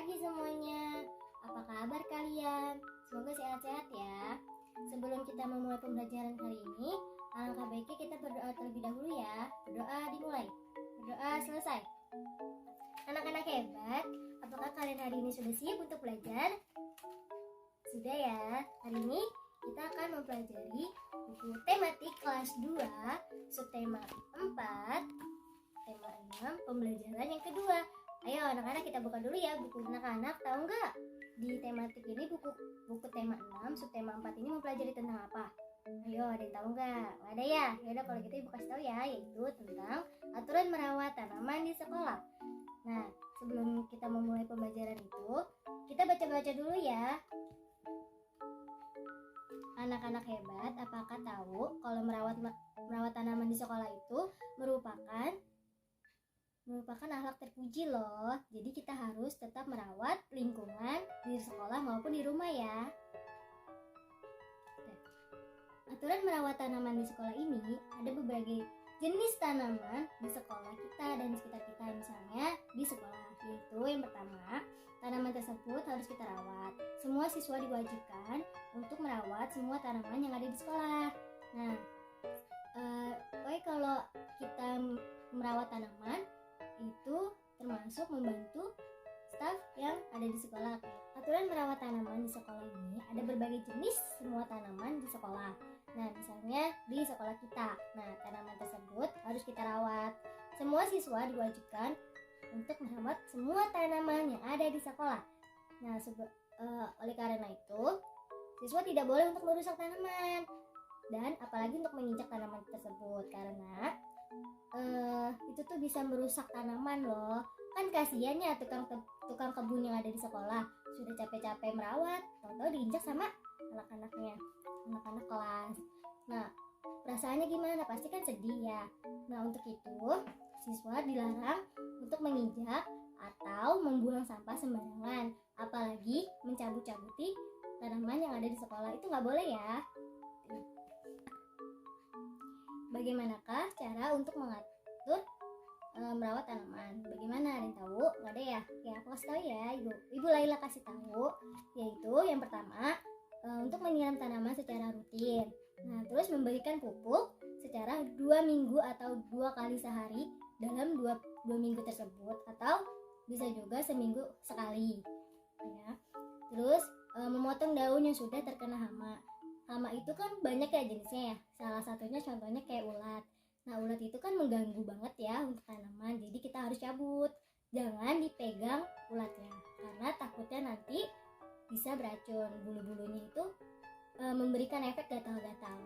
pagi semuanya. Apa kabar kalian? Semoga sehat-sehat ya. Sebelum kita memulai pembelajaran kali ini, alangkah baiknya kita berdoa terlebih dahulu ya. Berdoa dimulai. Berdoa selesai. Anak-anak hebat, apakah kalian hari ini sudah siap untuk belajar? Sudah ya. Hari ini kita akan mempelajari buku tematik kelas 2, subtema 4, tema 6, pembelajaran yang kedua. Ayo anak-anak kita buka dulu ya buku anak-anak. Tahu nggak di tematik ini buku tema 6 subtema 4 ini mempelajari tentang apa? Ayo, ada yang tahu nggak? Nggak ada ya? Yaudah kalau gitu ibu kasih tahu ya, yaitu tentang aturan merawat tanaman di sekolah. Nah, sebelum kita memulai pembelajaran itu, kita baca-baca dulu ya. Anak-anak hebat, apakah tahu kalau merawat tanaman di sekolah itu merupakan akhlak terpuji loh. Jadi kita harus tetap merawat lingkungan di sekolah maupun di rumah ya. Aturan merawat tanaman di sekolah ini ada berbagai jenis tanaman di sekolah kita dan di sekitar kita. Misalnya di sekolah, yaitu yang pertama, tanaman tersebut harus kita rawat. Semua siswa diwajibkan untuk merawat semua tanaman yang ada di sekolah. Nah, kalau kita merawat tanaman itu termasuk membantu staf yang ada di sekolah. Aturan merawat tanaman di sekolah ini ada berbagai jenis semua tanaman di sekolah. Nah, misalnya di sekolah kita, tanaman tersebut harus kita rawat. Semua siswa diwajibkan untuk merawat semua tanaman yang ada di sekolah. Nah, oleh karena itu, siswa tidak boleh untuk merusak tanaman dan apalagi untuk menginjak tanaman tersebut, karena itu tuh bisa merusak tanaman loh. Kan kasihan ya tukang kebun yang ada di sekolah, sudah capek-capek merawat, tahu-tahu diinjak sama anak-anak kelas. Nah, perasaannya gimana? Pasti kan sedih ya. Nah, untuk itu siswa dilarang untuk menginjak atau membuang sampah sembarangan, apalagi mencabut-cabuti tanaman yang ada di sekolah, itu nggak boleh ya. Bagaimanakah cara untuk mengatur merawat tanaman? Bagaimana? Ada yang tahu? Nggak ada ya? Ya, aku kasih tahu ya, Ibu Laila kasih tahu. Yaitu yang pertama, untuk menyiram tanaman secara rutin. Nah, terus memberikan pupuk secara 2 minggu atau 2 kali sehari dalam 2 minggu tersebut, atau bisa juga seminggu sekali. Ya. Terus memotong daun yang sudah terkena hama. Hama itu kan banyak ya jenisnya ya. Salah satunya contohnya kayak ulat. Nah, ulat itu kan mengganggu banget ya untuk tanaman. Jadi kita harus cabut. Jangan dipegang ulatnya, karena takutnya nanti bisa beracun. Bulu-bulunya itu memberikan efek gatal-gatal.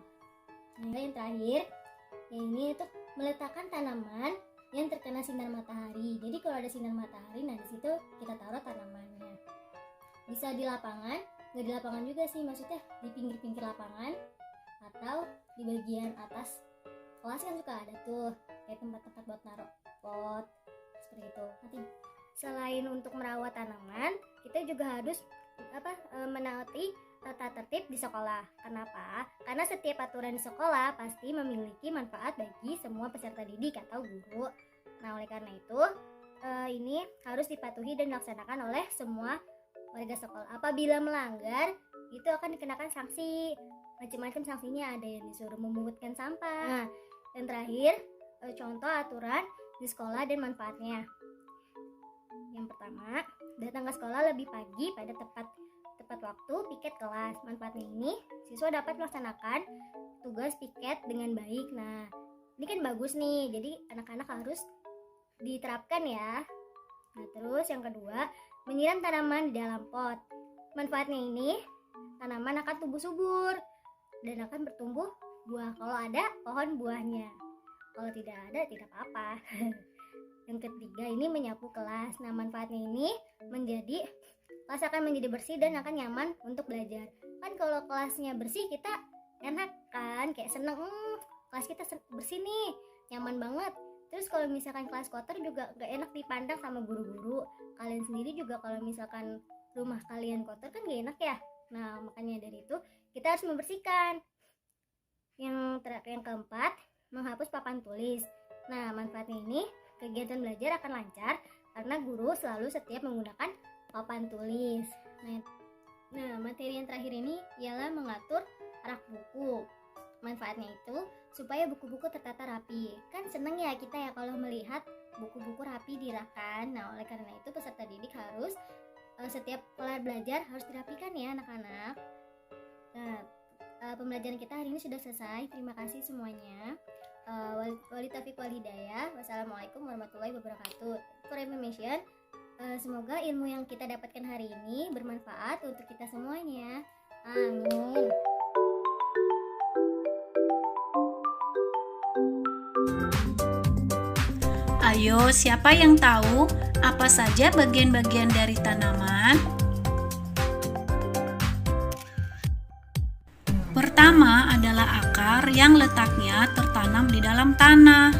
Nah, yang terakhir, ini itu meletakkan tanaman yang terkena sinar matahari. Jadi kalau ada sinar matahari, nah di situ kita taruh tanamannya. Bisa di lapangan, nggak di lapangan juga sih, maksudnya di pinggir-pinggir lapangan atau di bagian atas kelas kan suka ada tuh kayak tempat-tempat buat naruh pot seperti itu. Nanti selain untuk merawat tanaman, kita juga harus menaati tata tertib di sekolah. Kenapa? Karena setiap aturan di sekolah pasti memiliki manfaat bagi semua peserta didik atau guru. Nah, oleh karena itu ini harus dipatuhi dan dilaksanakan oleh semua warga sekolah. Apabila melanggar, itu akan dikenakan sanksi. Macam-macam sanksinya, ada yang disuruh memungutkan sampah. Nah, yang terakhir, contoh aturan di sekolah dan manfaatnya. Yang pertama, datang ke sekolah lebih pagi pada tepat waktu piket kelas. Manfaatnya ini, siswa dapat melaksanakan tugas piket dengan baik. Nah, ini kan bagus nih, jadi anak-anak harus diterapkan ya. Nah, terus yang kedua, menyiram tanaman di dalam pot. Manfaatnya ini, tanaman akan tumbuh subur dan akan bertumbuh buah kalau ada pohon buahnya. Kalau tidak ada, tidak apa-apa. Yang ketiga, ini menyapu kelas. Nah, manfaatnya ini kelas akan menjadi bersih dan akan nyaman untuk belajar. Kan kalau kelasnya bersih, kita enak kan, kayak seneng, kelas kita bersih nih, nyaman banget. Terus kalau misalkan kelas kotor juga gak enak dipandang sama guru-guru. Kalian sendiri juga kalau misalkan rumah kalian kotor kan gak enak ya. Nah, makanya dari itu kita harus membersihkan. Yang keempat, menghapus papan tulis. Nah, manfaatnya ini, kegiatan belajar akan lancar karena guru selalu setiap menggunakan papan tulis. Nah, materi yang terakhir ini ialah mengatur rak buku. Manfaatnya itu supaya buku-buku tertata rapi. Kan seneng ya kita ya kalau melihat buku-buku rapi di rakan. Nah, oleh karena itu peserta didik harus setiap kelar belajar harus dirapikan ya anak-anak. Nah, pembelajaran kita hari ini sudah selesai. Terima kasih semuanya. Wali taufiq wal hidayah. Wassalamualaikum warahmatullahi wabarakatuh. For information, semoga ilmu yang kita dapatkan hari ini bermanfaat untuk kita semuanya. Amin. Ayo, siapa yang tahu apa saja bagian-bagian dari tanaman? Pertama adalah akar yang letaknya tertanam di dalam tanah.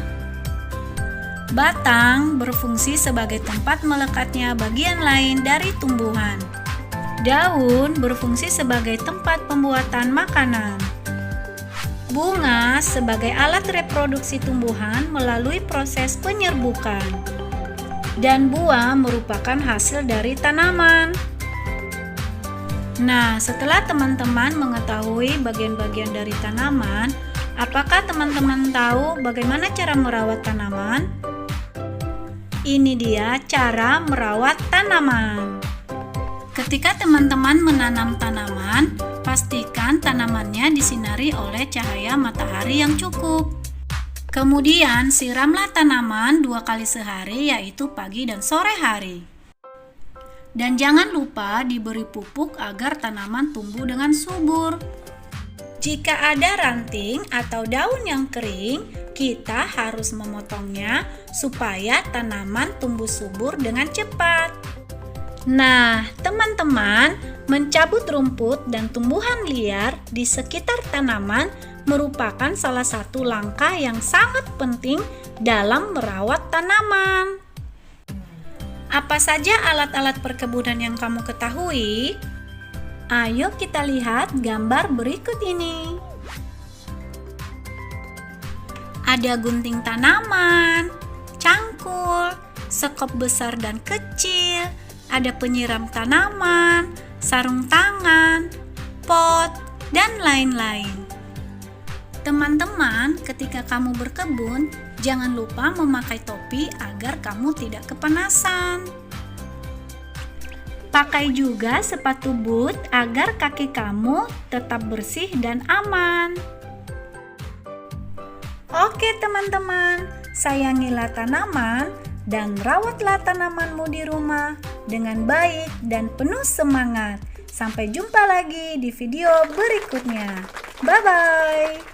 Batang berfungsi sebagai tempat melekatnya bagian lain dari tumbuhan. Daun berfungsi sebagai tempat pembuatan makanan. Bunga sebagai alat reproduksi tumbuhan melalui proses penyerbukan. Dan buah merupakan hasil dari tanaman. Nah, setelah teman-teman mengetahui bagian-bagian dari tanaman, apakah teman-teman tahu bagaimana cara merawat tanaman? Ini dia cara merawat tanaman. Ketika teman-teman menanam tanaman, pastikan tanamannya disinari oleh cahaya matahari yang cukup. Kemudian siramlah tanaman 2 kali sehari, yaitu pagi dan sore hari. Dan jangan lupa diberi pupuk agar tanaman tumbuh dengan subur. Jika ada ranting atau daun yang kering, kita harus memotongnya supaya tanaman tumbuh subur dengan cepat. Nah, teman-teman, mencabut rumput dan tumbuhan liar di sekitar tanaman merupakan salah satu langkah yang sangat penting dalam merawat tanaman. Apa saja alat-alat perkebunan yang kamu ketahui? Ayo kita lihat gambar berikut ini. Ada gunting tanaman, cangkul, sekop besar dan kecil, ada penyiram tanaman, sarung tangan, pot, dan lain-lain. Teman-teman, ketika kamu berkebun, jangan lupa memakai topi agar kamu tidak kepanasan. Pakai juga sepatu boot agar kaki kamu tetap bersih dan aman. Oke teman-teman, sayangilah tanaman dan rawatlah tanamanmu di rumah dengan baik dan penuh semangat. Sampai jumpa lagi di video berikutnya. Bye-bye.